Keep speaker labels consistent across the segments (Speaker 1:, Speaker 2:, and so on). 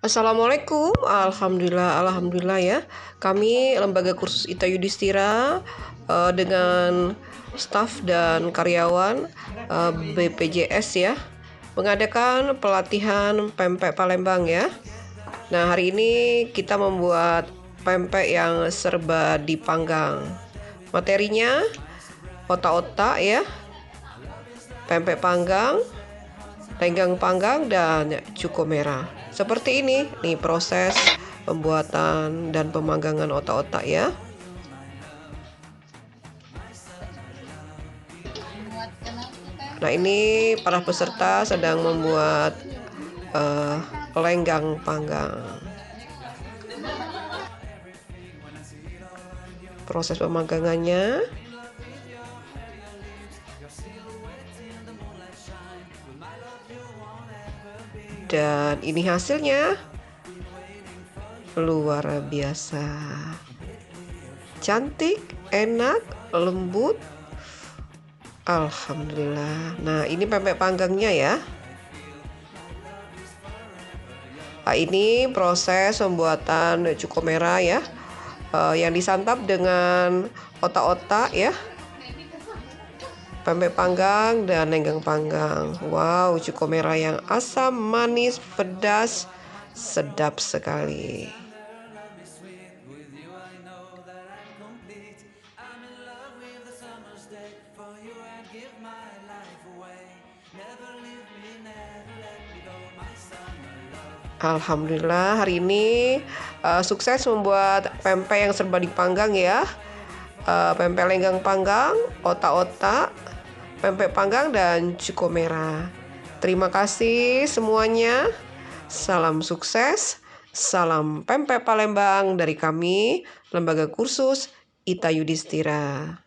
Speaker 1: Assalamualaikum, alhamdulillah ya. Kami Lembaga Kursus Ita Yudhistira dengan staf dan karyawan BPJS ya, mengadakan pelatihan pempek Palembang ya. Nah, hari ini kita membuat pempek yang serba dipanggang. Materinya otak-otak ya, pempek panggang, panggang panggang, dan cuko merah. Seperti ini nih proses pembuatan dan pemanggangan otak-otak ya. Nah, ini para peserta sedang membuat lenggang panggang. Proses pemanggangannya. Dan ini hasilnya luar biasa. Cantik, enak, lembut. Alhamdulillah. Nah, ini pempek panggangnya ya. Nah, ini proses pembuatan cuko merah ya, yang disantap dengan otak-otak ya, pempek panggang dan lenggang panggang. Wow, cuko merah yang asam, manis, pedas, sedap sekali. Alhamdulillah hari ini sukses membuat pempek yang serba dipanggang ya. Pempek lenggang panggang, otak-otak, pempek panggang, dan cuko merah. Terima kasih semuanya. Salam sukses, salam pempek Palembang dari kami, Lembaga Kursus Ita Yudhistira.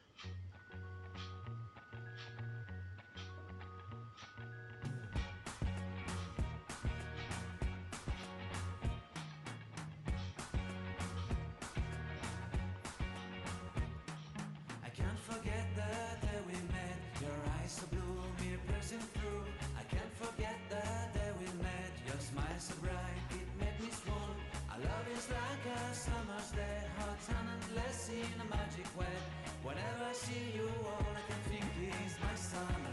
Speaker 2: Can't forget the day we met. Your eyes so blue, me piercing through. I can't forget the day we met. Your smile so bright, it made me swoon. Our love is like a summer's day, hot and endless in a magic way. Whenever I see you, all I can think is my summer.